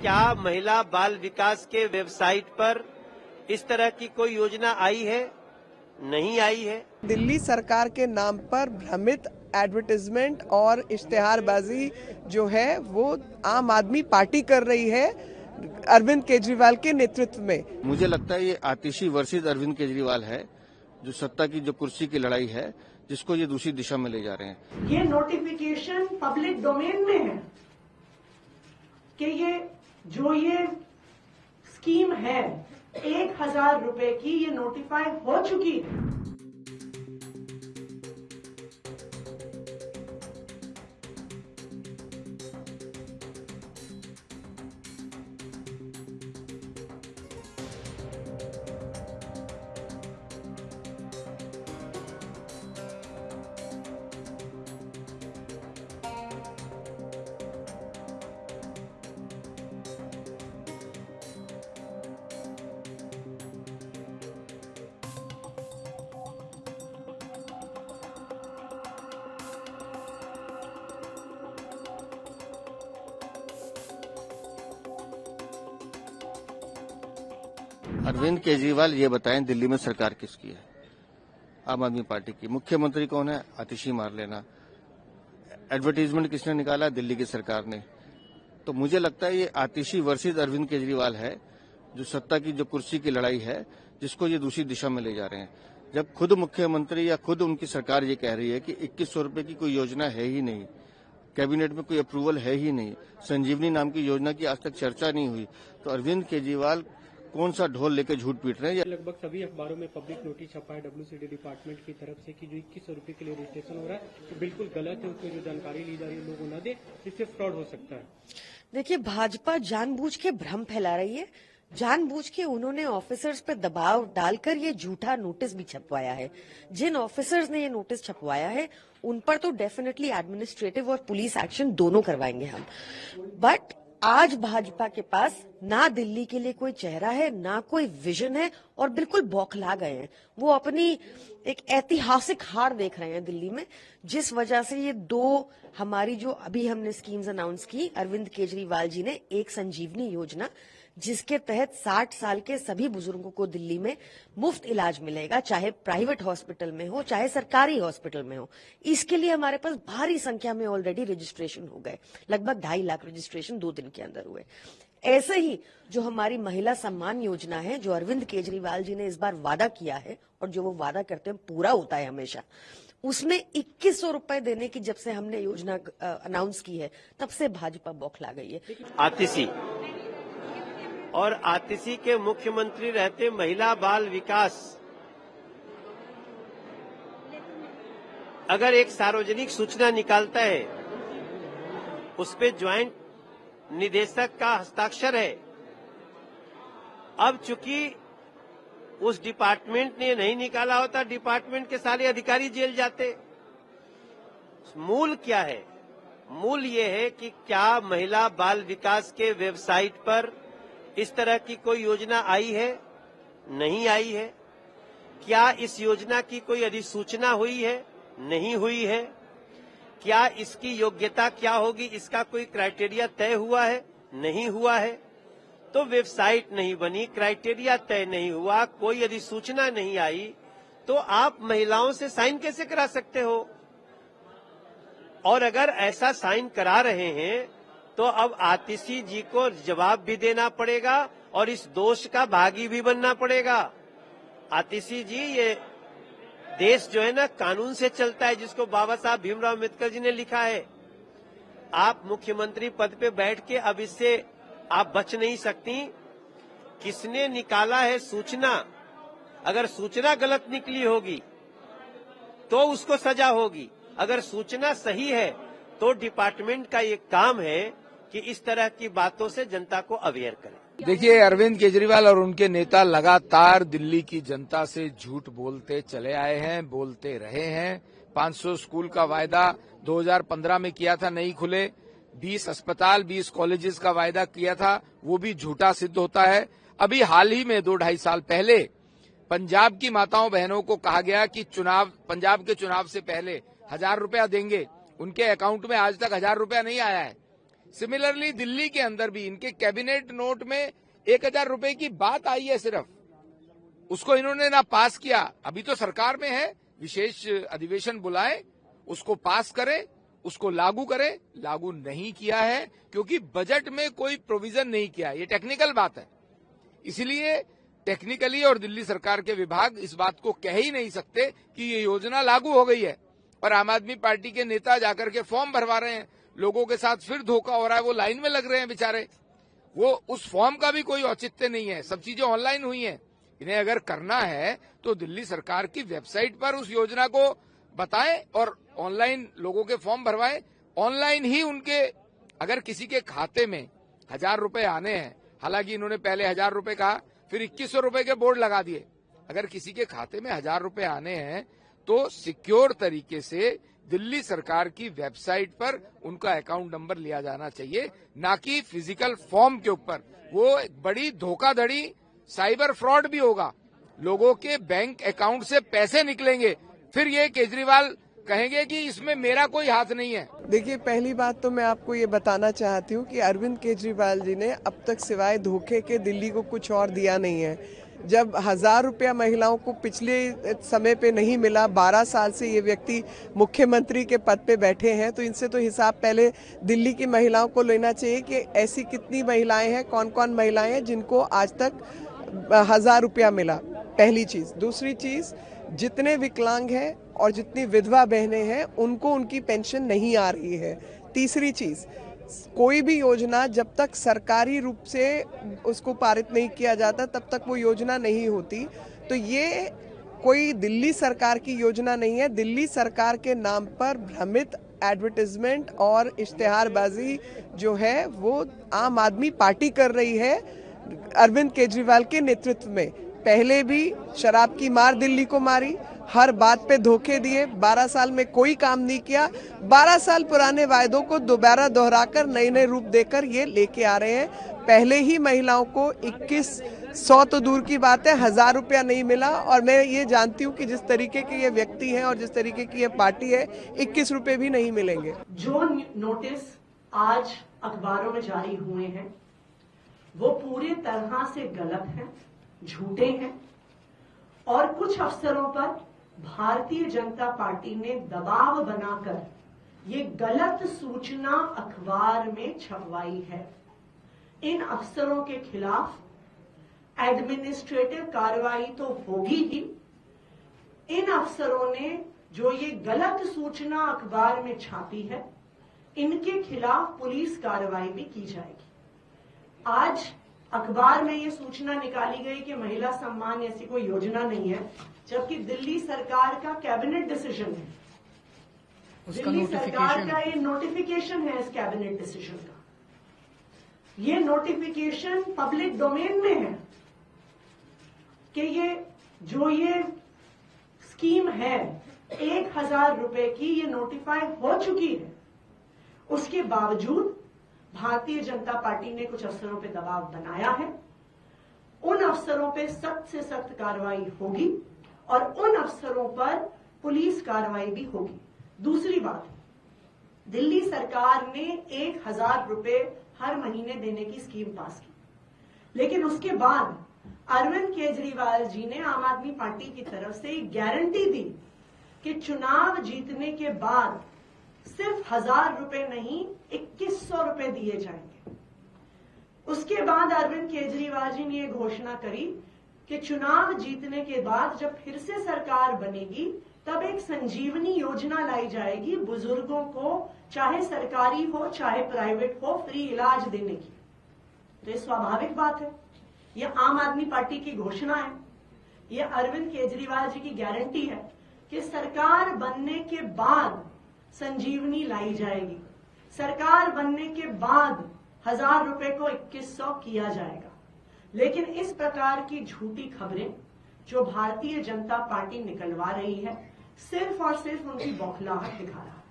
क्या महिला बाल विकास के वेबसाइट पर इस तरह की कोई योजना आई है? नहीं आई है। दिल्ली सरकार के नाम पर भ्रमित एडवर्टाइजमेंट और इश्तेहारबाजी जो है वो आम आदमी पार्टी कर रही है अरविंद केजरीवाल के नेतृत्व में। मुझे लगता है ये आतिशी वर्सेस अरविंद केजरीवाल है, जो सत्ता की जो कुर्सी की लड़ाई है, जिसको ये दूसरी दिशा में ले जा रहे हैं। ये नोटिफिकेशन पब्लिक डोमेन में है कि ये स्कीम है 1000 रुपए की, ये नोटिफाई हो चुकी है। अरविंद केजरीवाल ये बताएं दिल्ली में सरकार किसकी है? आम आदमी पार्टी की। मुख्यमंत्री कौन है? आतिशी मार लेना। एडवर्टीजमेंट किसने निकाला? दिल्ली की सरकार ने। तो मुझे लगता है ये आतिशी वर्सेस अरविंद केजरीवाल है, जो सत्ता की जो कुर्सी की लड़ाई है, जिसको ये दूसरी दिशा में ले जा रहे हैं। जब खुद मुख्यमंत्री या खुद उनकी सरकार ये कह रही है कि 2100 रुपए की कोई योजना है ही नहीं, कैबिनेट में कोई अप्रूवल है ही नहीं, संजीवनी नाम की योजना की आज तक चर्चा नहीं हुई, तो अरविंद केजरीवाल कौन सा ढोल लेके झूठ पीट रहे हैं? लगभग सभी अखबारों में पब्लिक नोटिस छपा है WCD डिपार्टमेंट की तरफ से कि जो 2100 रुपए के लिए रजिस्ट्रेशन हो रहा है तो बिल्कुल गलत है। उसमें जो जानकारी ली जा रही है लोगों न दे, इससे फ्रॉड हो सकता है। देखिए, भाजपा जानबूझ के भ्रम फैला रही है। जानबूझ के उन्होंने ऑफिसर्स पे दबाव डालकर ये झूठा नोटिस भी छपवाया है। जिन ऑफिसर्स ने ये नोटिस छपवाया है उन पर तो डेफिनेटली एडमिनिस्ट्रेटिव और पुलिस एक्शन दोनों करवाएंगे हम। बट आज भाजपा के पास ना दिल्ली के लिए कोई चेहरा है, ना कोई विजन है और बिल्कुल बौखला गए हैं। वो अपनी एक ऐतिहासिक हार देख रहे हैं दिल्ली में, जिस वजह से ये दो हमारी जो अभी हमने स्कीम्स अनाउंस की, अरविंद केजरीवाल जी ने एक संजीवनी योजना, जिसके तहत 60 साल के सभी बुजुर्गों को दिल्ली में मुफ्त इलाज मिलेगा, चाहे प्राइवेट हॉस्पिटल में हो चाहे सरकारी हॉस्पिटल में हो। इसके लिए हमारे पास भारी संख्या में ऑलरेडी रजिस्ट्रेशन हो गए, लगभग 2.5 लाख रजिस्ट्रेशन 2 दिन के अंदर हुए। ऐसे ही जो हमारी महिला सम्मान योजना है, जो अरविंद केजरीवाल जी ने इस बार वादा किया है और जो वो वादा करते हैं पूरा होता है हमेशा, उसमें 2100 रुपए देने की जब से हमने योजना अनाउंस की है तब से भाजपा बौखला गई है। आतिशी और आतिशी के मुख्यमंत्री रहते महिला बाल विकास, अगर एक सार्वजनिक सूचना निकालता है उस पे ज्वाइंट निदेशक का हस्ताक्षर है। अब चूंकि उस डिपार्टमेंट ने नहीं निकाला होता, डिपार्टमेंट के सारे अधिकारी जेल जाते। मूल क्या है? मूल ये है कि क्या महिला बाल विकास के वेबसाइट पर इस तरह की कोई योजना आई है? नहीं आई है। क्या इस योजना की कोई अधिसूचना हुई है? नहीं हुई है। क्या इसकी योग्यता क्या होगी, इसका कोई क्राइटेरिया तय हुआ है? नहीं हुआ है। तो वेबसाइट नहीं बनी, क्राइटेरिया तय नहीं हुआ, कोई अधिसूचना नहीं आई, तो आप महिलाओं से साइन कैसे करा सकते हो? और अगर ऐसा साइन करा रहे हैं तो अब आतिशी जी को जवाब भी देना पड़ेगा और इस दोष का भागी भी बनना पड़ेगा। आतिशी जी, ये देश जो है ना कानून से चलता है, जिसको बाबा साहब भीमराव अम्बेडकर जी ने लिखा है। आप मुख्यमंत्री पद पे बैठ के अब इससे आप बच नहीं सकती। किसने निकाला है सूचना? अगर सूचना गलत निकली होगी तो उसको सजा होगी, अगर सूचना सही है तो डिपार्टमेंट का ये काम है कि इस तरह की बातों से जनता को अवेयर करें। देखिए, अरविंद केजरीवाल और उनके नेता लगातार दिल्ली की जनता से झूठ बोलते चले आए हैं, बोलते रहे हैं। 500 स्कूल का वायदा 2015 में किया था, नहीं खुले। 20 अस्पताल 20 कॉलेजेस का वायदा किया था, वो भी झूठा सिद्ध होता है। अभी हाल ही में 2-2.5 साल पहले पंजाब की माताओं बहनों को कहा गया कि पंजाब के चुनाव से पहले 1000 रुपया देंगे, उनके अकाउंट में आज तक 1000 रुपया नहीं आया है। सिमिलरली दिल्ली के अंदर भी इनके कैबिनेट नोट में 1000 रुपए की बात आई है सिर्फ, उसको इन्होंने ना पास किया। अभी तो सरकार में है, विशेष अधिवेशन बुलाए, उसको पास करें, उसको लागू करें। लागू नहीं किया है क्योंकि बजट में कोई प्रोविजन नहीं किया। ये टेक्निकल बात है, इसलिए टेक्निकली और दिल्ली सरकार के विभाग इस बात को कह ही नहीं सकते कि ये योजना लागू हो गई है। और आम आदमी पार्टी के नेता जाकर के फॉर्म भरवा रहे हैं, लोगों के साथ फिर धोखा हो रहा है, वो लाइन में लग रहे हैं बेचारे। वो उस फॉर्म का भी कोई औचित्य नहीं है, सब चीजें ऑनलाइन हुई हैं। इन्हें अगर करना है तो दिल्ली सरकार की वेबसाइट पर उस योजना को बताएं और ऑनलाइन लोगों के फॉर्म भरवाएं। ऑनलाइन ही उनके, अगर किसी के खाते में 1000 रुपए आने हैं, हालांकि इन्होंने पहले 1000 रुपए कहा, फिर 2100 रुपए के बोर्ड लगा दिए। अगर किसी के खाते में 1000 रुपए आने हैं तो सिक्योर तरीके से दिल्ली सरकार की वेबसाइट पर उनका अकाउंट नंबर लिया जाना चाहिए, ना कि फिजिकल फॉर्म के ऊपर। वो एक बड़ी धोखाधड़ी, साइबर फ्रॉड भी होगा, लोगों के बैंक अकाउंट से पैसे निकलेंगे, फिर ये केजरीवाल कहेंगे कि इसमें मेरा कोई हाथ नहीं है। देखिए, पहली बात तो मैं आपको ये बताना चाहती हूँ कि अरविंद केजरीवाल जी ने अब तक सिवाय धोखे के दिल्ली को कुछ और दिया नहीं है। जब 1000 रुपया महिलाओं को पिछले समय पे नहीं मिला, 12 साल से ये व्यक्ति मुख्यमंत्री के पद पे बैठे हैं, तो इनसे तो हिसाब पहले दिल्ली की महिलाओं को लेना चाहिए कि ऐसी कितनी महिलाएं हैं, कौन कौन महिलाएं हैं जिनको आज तक 1000 रुपया मिला। पहली चीज। दूसरी चीज, जितने विकलांग हैं और जितनी विधवा बहनें हैं उनको उनकी पेंशन नहीं आ रही है। तीसरी चीज, कोई भी योजना जब तक सरकारी रूप से उसको पारित नहीं किया जाता तब तक वो योजना नहीं होती। तो ये कोई दिल्ली सरकार की योजना नहीं है। दिल्ली सरकार के नाम पर भ्रमित एडवर्टाइजमेंट और इश्तेहारबाजी जो है वो आम आदमी पार्टी कर रही है अरविंद केजरीवाल के नेतृत्व में। पहले भी शराब की मार दिल्ली को मारी, हर बात पे धोखे दिए, 12 साल में कोई काम नहीं किया। 12 साल पुराने वायदों को दोबारा दोहराकर नए नए रूप देकर ये लेके आ रहे हैं। पहले ही महिलाओं को 2100 तो दूर की बात है, 1000 रुपया नहीं मिला। और मैं ये जानती हूँ कि जिस तरीके के ये व्यक्ति हैं और जिस तरीके की ये पार्टी है, 21 रुपए भी नहीं मिलेंगे। जो नोटिस आज अखबारों में जारी हुए हैं वो पूरे तरह से गलत हैं, झूठे हैं और कुछ अफसरों पर भारतीय जनता पार्टी ने दबाव बनाकर ये गलत सूचना अखबार में छपवाई है। इन अफसरों के खिलाफ एडमिनिस्ट्रेटिव कार्रवाई तो होगी ही। इन अफसरों ने जो ये गलत सूचना अखबार में छापी है, इनके खिलाफ पुलिस कार्रवाई भी की जाएगी। आज अखबार में ये सूचना निकाली गई कि महिला सम्मान ऐसी कोई योजना नहीं है, जबकि दिल्ली सरकार का कैबिनेट डिसीजन है, दिल्ली सरकार का ये नोटिफिकेशन है इस कैबिनेट डिसीजन का। ये नोटिफिकेशन पब्लिक डोमेन में है कि ये स्कीम है 1000 रुपए की, ये नोटिफाई हो चुकी है। उसके बावजूद भारतीय जनता पार्टी ने कुछ अफसरों पे दबाव बनाया है। उन अफसरों पे सख्त से सख्त कार्रवाई होगी और उन अफसरों पर पुलिस कार्रवाई भी होगी। दूसरी बात, दिल्ली सरकार ने 1000 रुपए हर महीने देने की स्कीम पास की, लेकिन उसके बाद अरविंद केजरीवाल जी ने आम आदमी पार्टी की तरफ से एक गारंटी दी कि चुनाव जीतने के बाद सिर्फ 1000 रुपए नहीं 2100 रुपए दिए जाएंगे। उसके बाद अरविंद केजरीवाल जी ने यह घोषणा करी कि चुनाव जीतने के बाद जब फिर से सरकार बनेगी तब एक संजीवनी योजना लाई जाएगी, बुजुर्गों को चाहे सरकारी हो चाहे प्राइवेट हो फ्री इलाज देने की। तो ये स्वाभाविक बात है, ये आम आदमी पार्टी की घोषणा है, ये अरविंद केजरीवाल जी की गारंटी है कि सरकार बनने के बाद संजीवनी लाई जाएगी, सरकार बनने के बाद 1000 रुपए को 2100 किया जाएगा। लेकिन इस प्रकार की झूठी खबरें जो भारतीय जनता पार्टी निकलवा रही है, सिर्फ और सिर्फ उनकी बौखलाहट दिखा रहा है।